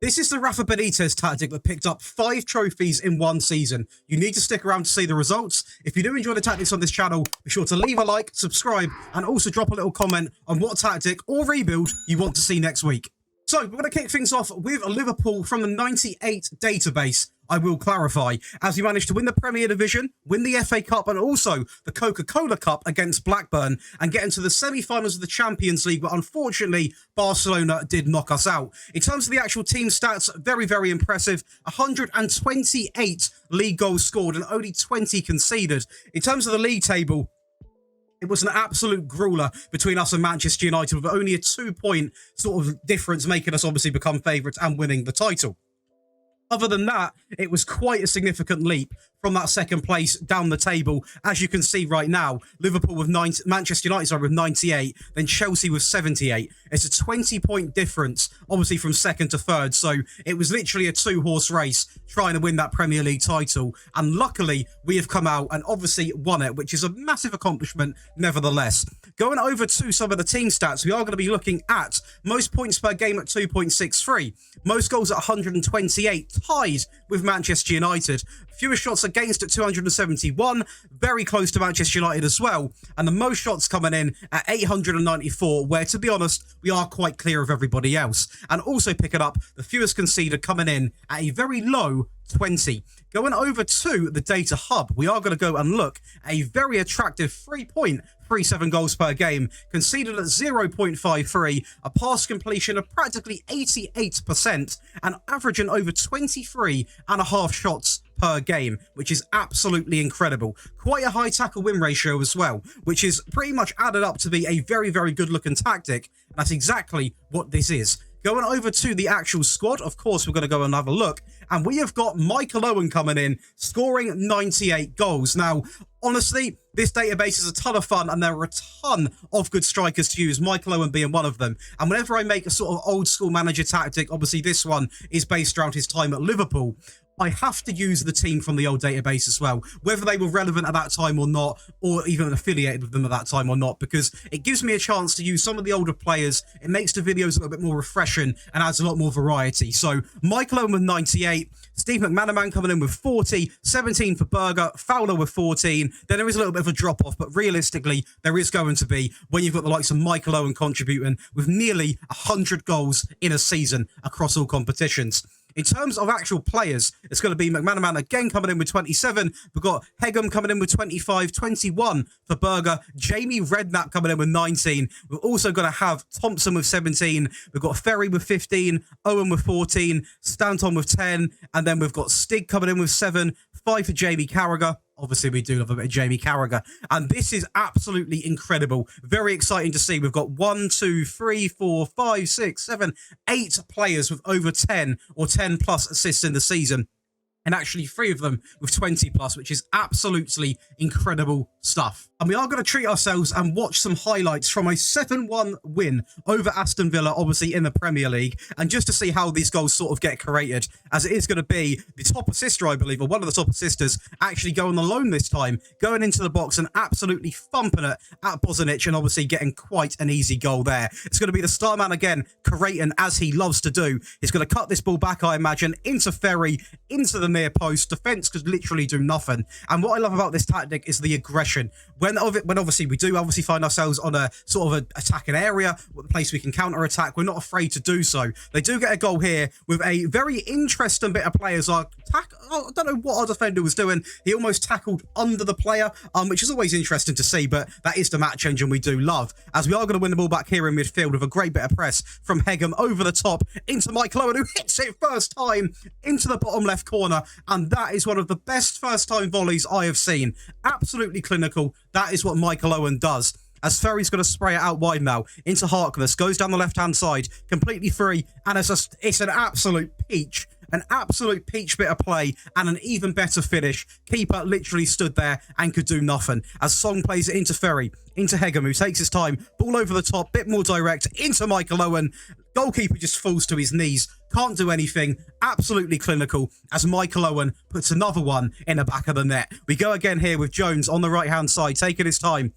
This is the Rafa Benitez tactic that picked up 5 trophies in one season. You need to stick around to see the results. If you do enjoy the tactics on this channel, be sure to leave a like, subscribe, and also drop a little comment on what tactic or rebuild you want to see next week. So, we're going to kick things off with Liverpool from the 98 database, I will clarify, as we managed to win the Premier Division, win the FA Cup, and also the Coca-Cola Cup against Blackburn, and get into the semi-finals of the Champions League, but unfortunately, Barcelona did knock us out. In terms of the actual team stats, very, very impressive. 128 league goals scored and only 20 conceded. In terms of the league table, it was an absolute grueler between us and Manchester United, with only a 2-point sort of difference, making us obviously become favourites and winning the title. Other than that, it was quite a significant leap from that second place down the table. As you can see right now, Liverpool with Manchester United with 98, then Chelsea with 78. It's a 20-point difference, obviously, from second to third. So it was literally a 2-horse race trying to win that Premier League title. And luckily, we have come out and obviously won it, which is a massive accomplishment nevertheless. Going over to some of the team stats, we are going to be looking at most points per game at 2.63, most goals at 128, tied with Manchester United. Fewest shots against at 271, very close to Manchester United as well. And the most shots coming in at 894, where, to be honest, we are quite clear of everybody else. And also picking up the fewest conceded coming in at a very low 20. Going over to the data hub, we are going to go and look at a very attractive 3.37 goals per game, conceded at 0.53, a pass completion of practically 88%, and averaging over 23.5 shots per game, which is absolutely incredible. Quite a high tackle win ratio as well, which is pretty much added up to be a very, very good looking tactic. That's exactly what this is. Going over to the actual squad, of course, we're going to go and have a look. And we have got Michael Owen coming in, scoring 98 goals. Now, honestly, this database is a ton of fun, and there are a ton of good strikers to use, Michael Owen being one of them. And whenever I make a sort of old school manager tactic, obviously this one is based around his time at Liverpool, I have to use the team from the old database as well, whether they were relevant at that time or not, or even affiliated with them at that time or not, because it gives me a chance to use some of the older players. It makes the videos a little bit more refreshing and adds a lot more variety. So Michael Owen with 98, Steve McManaman coming in with 40, 17 for Berger, Fowler with 14. Then there is a little bit of a drop-off, but realistically, there is going to be when you've got the likes of Michael Owen contributing with nearly 100 goals in a season across all competitions. In terms of actual players, it's going to be McManaman again coming in with 27. We've got Hegum coming in with 25, 21 for Berger. Jamie Redknapp coming in with 19. We're also going to have Thompson with 17. We've got Ferry with 15, Owen with 14, Stanton with 10, and then we've got Stig coming in with 7, 5 for Jamie Carragher. Obviously, we do love a bit of Jamie Carragher. And this is absolutely incredible. Very exciting to see. We've got 1, 2, 3, 4, 5, 6, 7, 8 players with over 10 or 10 plus assists in the season. And actually 3 of them with 20 plus, which is absolutely incredible stuff. And we are going to treat ourselves and watch some highlights from a 7-1 win over Aston Villa, obviously in the Premier League, and just to see how these goals sort of get created, as it is going to be the top assister, I believe, or one of the top assisters, actually going on loan this time, going into the box and absolutely thumping it at Bozanic, and obviously getting quite an easy goal there. It's going to be the star man again, creating as he loves to do. He's going to cut this ball back, I imagine, into Ferry, into the near post. Defence could literally do nothing. And what I love about this tactic is the aggression. When obviously we do find ourselves on a sort of an attacking area, a place we can counter attack, we're not afraid to do so. They do get a goal here with a very interesting bit of players. I don't know what our defender was doing. He almost tackled under the player, which is always interesting to see, but that is the match engine we do love. As we are going to win the ball back here in midfield with a great bit of press from Hegum over the top into Michael Owen, who hits it first time into the bottom left corner. And that is one of the best first-time volleys I have seen. Absolutely clinical. That is what Michael Owen does. As Ferry's going to spray it out wide now into Harkness, goes down the left-hand side, completely free, and it's an absolute peach. An absolute peach bit of play and an even better finish. Keeper literally stood there and could do nothing. As Song plays it into Ferry, into Hegum, who takes his time, ball over the top, bit more direct, into Michael Owen. Goalkeeper just falls to his knees, can't do anything. Absolutely clinical as Michael Owen puts another one in the back of the net. We go again here with Jones on the right-hand side, taking his time.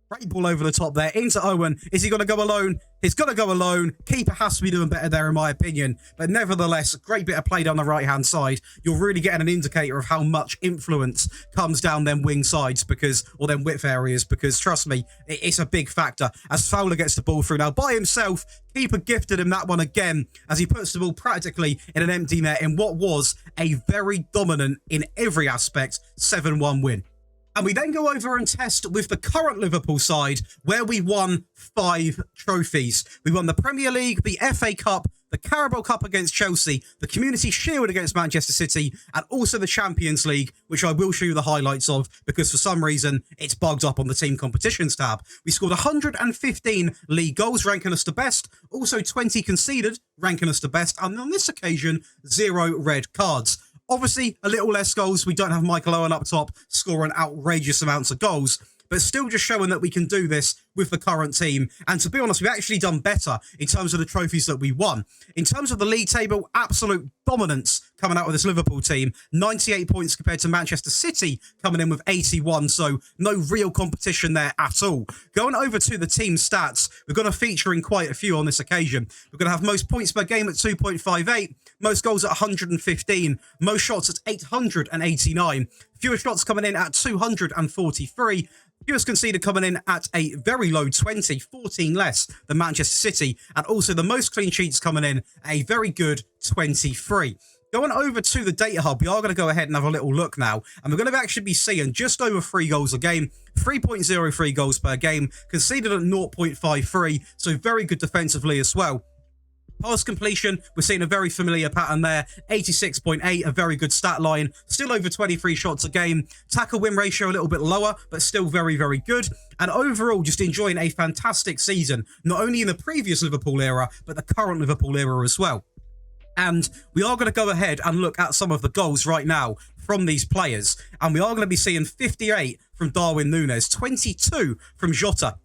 Great ball over the top there into Owen. Is he going to go alone? He's going to go alone. Keeper has to be doing better there, in my opinion. But nevertheless, a great bit of play down the right-hand side. You're really getting an indicator of how much influence comes down them wing sides or them width areas, because trust me, it's a big factor. As Fowler gets the ball through now by himself, keeper gifted him that one again as he puts the ball practically in an empty net in what was a very dominant, in every aspect, 7-1 win. And we then go over and test with the current Liverpool side, where we won 5 trophies. We won the Premier League, the FA Cup, the Carabao Cup against Chelsea, the Community Shield against Manchester City, and also the Champions League, which I will show you the highlights of because for some reason it's bugged up on the team competitions tab. We scored 115 league goals, ranking us the best. Also 20 conceded, ranking us the best. And on this occasion, 0 red cards. Obviously, a little less goals. We don't have Michael Owen up top scoring outrageous amounts of goals, but still just showing that we can do this with the current team. And to be honest, we've actually done better in terms of the trophies that we won. In terms of the league table, absolute dominance coming out of this Liverpool team. 98 points compared to Manchester City coming in with 81, so no real competition there at all. Going over to the team stats, we're going to feature in quite a few on this occasion. We're going to have most points per game at 2.58, most goals at 115, most shots at 889, fewer shots coming in at 243, fewest conceded coming in at a very low 20, 14 less than Manchester City, and also the most clean sheets coming in a very good 23. Going over to the data hub, we are going to go ahead and have a little look now, and we're going to actually be seeing just over 3 goals a game, 3.03 goals per game, conceded at 0.53, so very good defensively as well. Pass completion, we're seeing a very familiar pattern there. 86.8, a very good stat line. Still over 23 shots a game. Tackle win ratio a little bit lower, but still very, very good. And overall, just enjoying a fantastic season, not only in the previous Liverpool era, but the current Liverpool era as well. And we are going to go ahead and look at some of the goals right now from these players. And we are going to be seeing 58 from Darwin Núñez, 22 from Jota,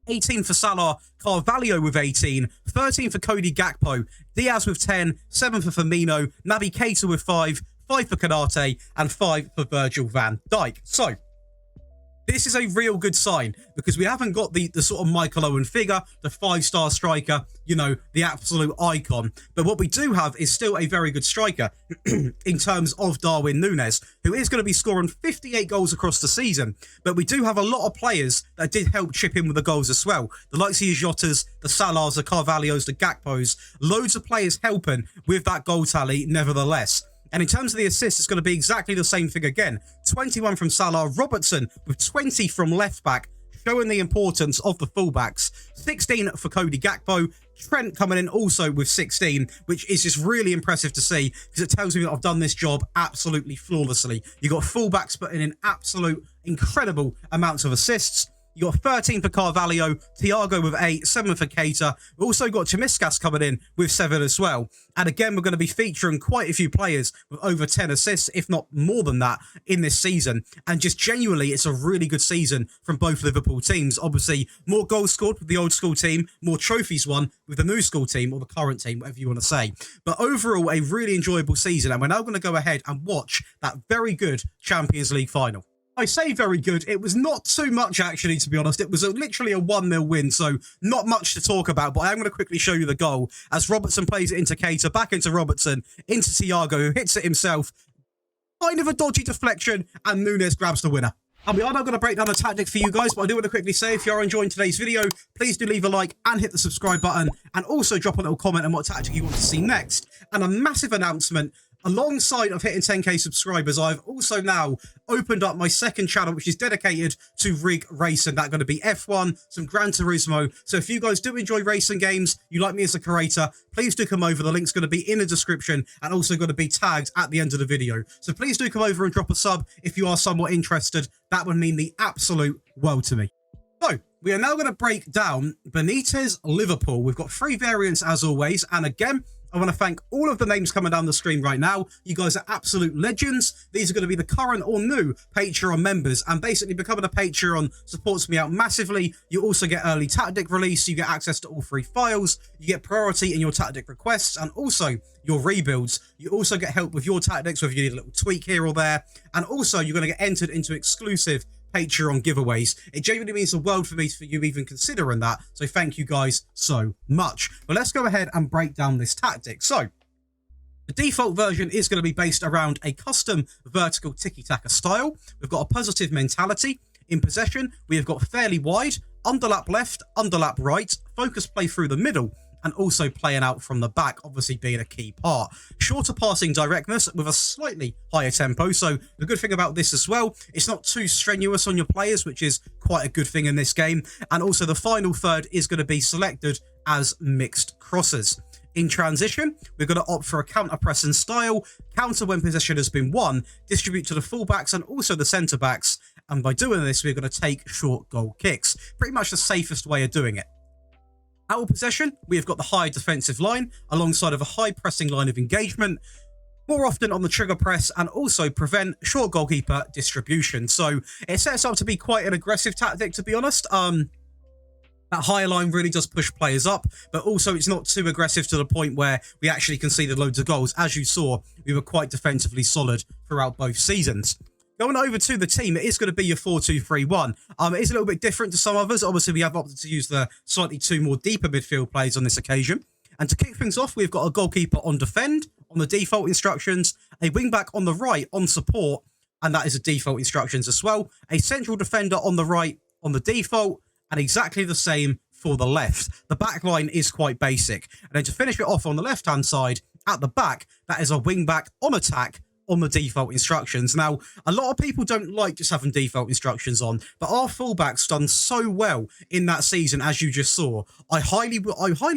18 for Salah, Carvalho with 18, 13 for Cody Gakpo, Diaz with 10, 7 for Firmino, Naby Keita with 5, 5 for Konate, and 5 for Virgil van Dijk. So, this is a real good sign because we haven't got the sort of Michael Owen figure, the 5-star striker, you know, the absolute icon. But what we do have is still a very good striker in terms of Darwin Núñez, who is going to be scoring 58 goals across the season. But we do have a lot of players that did help chip in with the goals as well. The likes of the Jotas, the Salahs, the Carvalhos, the Gakpos, loads of players helping with that goal tally nevertheless. And in terms of the assists, it's going to be exactly the same thing again. 21 from Salah, Robertson with 20 from left back, showing the importance of the fullbacks. 16 for Cody Gakpo, Trent coming in also with 16, which is just really impressive to see because it tells me that I've done this job absolutely flawlessly. You got fullbacks putting in absolute incredible amounts of assists. You got 13 for Carvalho, Thiago with 8, 7 for Keita. We've also got Chimiskas coming in with 7 as well. And again, we're going to be featuring quite a few players with over 10 assists, if not more than that, in this season. And just genuinely, it's a really good season from both Liverpool teams. Obviously, more goals scored with the old school team, more trophies won with the new school team, or the current team, whatever you want to say. But overall, a really enjoyable season. And we're now going to go ahead and watch that very good Champions League final. I say very good. It was not too much, actually, to be honest. It was literally a 1-0 win, so not much to talk about. But I am going to quickly show you the goal as Robertson plays it into Keita, back into Robertson, into Thiago, who hits it himself. Kind of a dodgy deflection, and Núñez grabs the winner. And we are now going to break down the tactic for you guys, but I do want to quickly say, if you are enjoying today's video, please do leave a like and hit the subscribe button, and also drop a little comment on what tactic you want to see next. And a massive announcement. Alongside of hitting 10k subscribers, I've also now opened up my second channel, which is dedicated to rig racing. That's going to be F1, some Gran Turismo. So if you guys do enjoy racing games, you like me as a creator, please do come over. The link's going to be in the description and also going to be tagged at the end of the video. So please do come over and drop a sub if you are somewhat interested. That would mean the absolute world to me. So, we are now going to break down Benitez Liverpool. We've got 3 variants as always, and again, I want to thank all of the names coming down the screen right now. You guys are absolute legends. These are going to be the current or new Patreon members, and basically becoming a Patreon supports me out massively. You also get early tactic release, you get access to all 3 files, you get priority in your tactic requests, and also your rebuilds. You also get help with your tactics, whether you need a little tweak here or there, and also you're going to get entered into exclusive Patreon giveaways. It genuinely means the world for me for you even considering that. So thank you guys so much. But let's go ahead and break down this tactic. So the default version is going to be based around a custom vertical tiki-taka style. We've got a positive mentality. In possession, we have got fairly wide, underlap left, underlap right, focus play through the middle, and also playing out from the back, obviously being a key part. Shorter passing directness with a slightly higher tempo. So the good thing about this as well, it's not too strenuous on your players, which is quite a good thing in this game. And also the final third is going to be selected as mixed crosses. In transition, we're going to opt for a counter-pressing style, counter when possession has been won, distribute to the fullbacks and also the centre-backs. And by doing this, we're going to take short goal kicks. Pretty much the safest way of doing it. Out of possession, we have got the high defensive line alongside of a high pressing line of engagement, more often on the trigger press, and also prevent short goalkeeper distribution. So it sets up to be quite an aggressive tactic, to be honest. That higher line really does push players up, but also it's not too aggressive to the point where we actually conceded loads of goals. As you saw, we were quite defensively solid throughout both seasons. Going over to the team, it is going to be your 4-2-3-1. It is a little bit different to some others. Obviously, we have opted to use the slightly two more deeper midfield players on this occasion. And to kick things off, we've got a goalkeeper on defend, on the default instructions, a wing-back on the right on support, and that is a default instructions as well. A central defender on the right on the default, and exactly the same for the left. The back line is quite basic. And then to finish it off on the left-hand side, at the back, that is a wing-back on attack, on the default instructions. Now, a lot of people don't like just having default instructions on, but our fullback's done so well in that season, as you just saw. I highly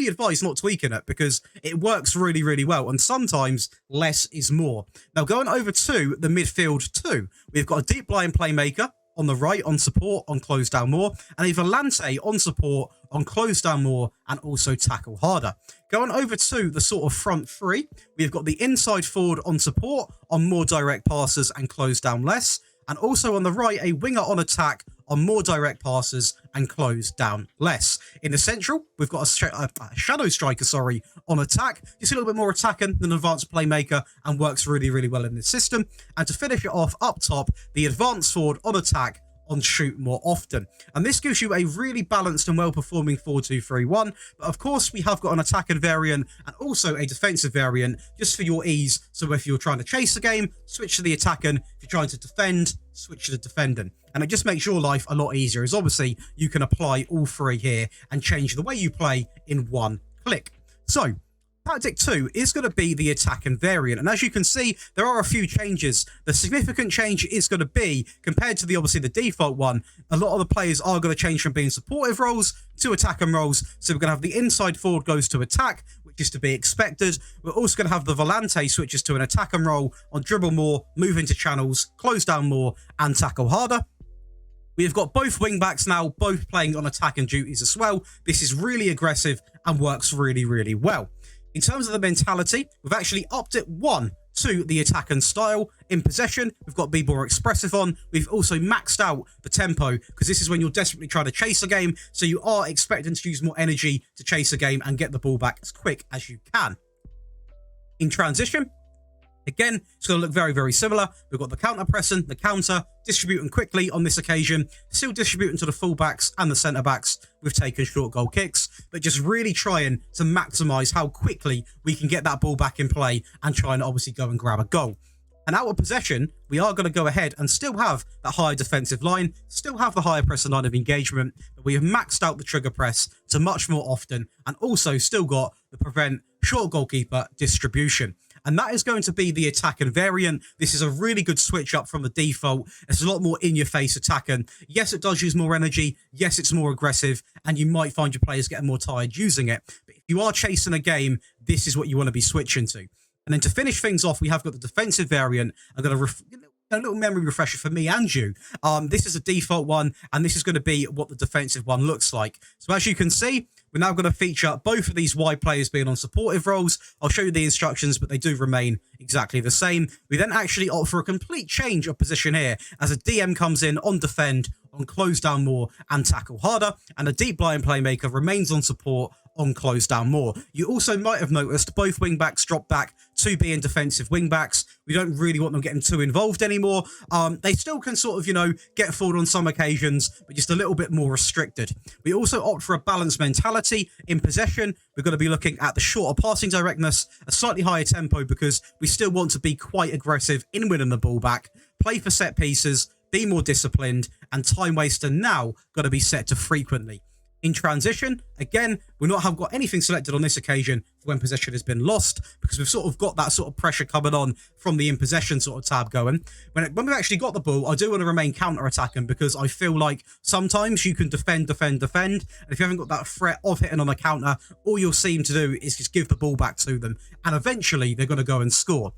advise not tweaking it because it works really, really well, and sometimes less is more. Now, going over to the midfield too, we've got a deep line playmaker on the right on support, on close down more, and a volante on support, on close down more, and also tackle harder. Going over to the sort of front three, we've got the inside forward on support, on more direct passes and close down less, and also on the right, a winger on attack, on more direct passes and close down less. In the central, we've got a shadow striker, on attack. Just a little bit more attacking than an advanced playmaker and works really, really well in this system. And to finish it off up top, the advanced forward on attack, on shoot more often. And this gives you a really balanced and well-performing 4-2-3-1. But of course, we have got an attacking variant and also a defensive variant just for your ease. So if you're trying to chase the game, switch to the attacking. If you're trying to defend, switch to the defending. And it just makes your life a lot easier, as obviously you can apply all three here and change the way you play in one click. So Tactic 2 is going to be the attacking variant, and as you can see, there are a few changes. The significant change is going to be, compared to obviously the default one, a lot of the players are going to change from being supportive roles to attacking roles. So we're going to have the inside forward goes to attack, which is to be expected. We're also going to have the volante switches to an attacking role on dribble more, move into channels, close down more, and tackle harder. We've got both wing-backs now, both playing on attacking duties as well. This is really aggressive and works really, really well. In terms of the mentality, we've actually upped it one to the attacking style. In possession, we've got be more expressive on. We've also maxed out the tempo because this is when you're desperately trying to chase a game. So you are expecting to use more energy to chase a game and get the ball back as quick as you can. In transition, again, it's going to look very, very similar. We've got the counter pressing, the counter, distributing quickly on this occasion, still distributing to the fullbacks and the centre-backs. We've taken short goal kicks, but just really trying to maximise how quickly we can get that ball back in play and trying to obviously go and grab a goal. And out of possession, we are going to go ahead and still have that higher defensive line, still have the higher pressing line of engagement, but we have maxed out the trigger press to much more often and also still got the prevent short goalkeeper distribution. And that is going to be the attacking variant. This is a really good switch up from the default. It's a lot more in-your-face attacking. Yes, it does use more energy. Yes, it's more aggressive. And you might find your players getting more tired using it. But if you are chasing a game, this is what you want to be switching to. And then to finish things off, we have got the defensive variant. I'm going to a little memory refresher for me and you. This is a default one, and this is going to be what the defensive one looks like. So as you can see, we're now going to feature both of these wide players being on supportive roles. I'll show you the instructions, but they do remain exactly the same. We then actually opt for a complete change of position here as a DM comes in on defend, on close down more and tackle harder, and a deep line playmaker remains on support, on close down more. You also might have noticed both wing backs drop back to being defensive wing backs. We don't really want them getting too involved anymore. They still can sort of, get forward on some occasions, but just a little bit more restricted. We also opt for a balanced mentality in possession. We're going to be looking at the shorter passing directness, a slightly higher tempo because we still want to be quite aggressive in winning the ball back, play for set pieces, be more disciplined, and time waster now got to be set to frequently. In transition, again, we've not have got anything selected on this occasion for when possession has been lost because we've sort of got that sort of pressure coming on from the in possession sort of tab going. When we've actually got the ball, I do want to remain counter-attacking because I feel like sometimes you can defend. And if you haven't got that threat of hitting on a counter, all you'll seem to do is just give the ball back to them. And eventually, they're going to go and score.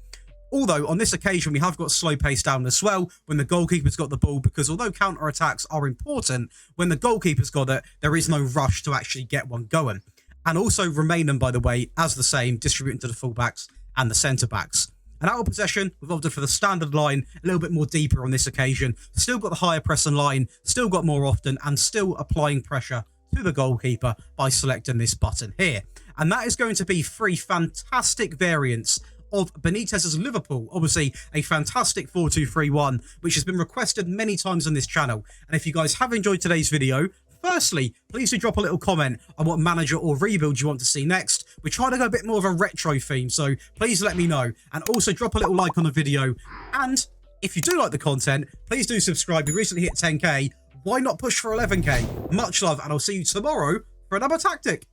Although, on this occasion, we have got slow pace down as well when the goalkeeper's got the ball, because although counter-attacks are important, when the goalkeeper's got it, there is no rush to actually get one going. And also remaining, by the way, as the same, distributing to the fullbacks and the centre-backs. And out of possession, we've opted for the standard line, a little bit more deeper on this occasion. Still got the higher pressing line, still got more often, and still applying pressure to the goalkeeper by selecting this button here. And that is going to be 3 fantastic variants of Benitez's Liverpool. Obviously, a fantastic 4-2-3-1, which has been requested many times on this channel. And if you guys have enjoyed today's video, firstly, please do drop a little comment on what manager or rebuild you want to see next. We're trying to go a bit more of a retro theme, so please let me know. And also drop a little like on the video. And if you do like the content, please do subscribe. We recently hit 10k. Why not push for 11k? Much love, and I'll see you tomorrow for another tactic.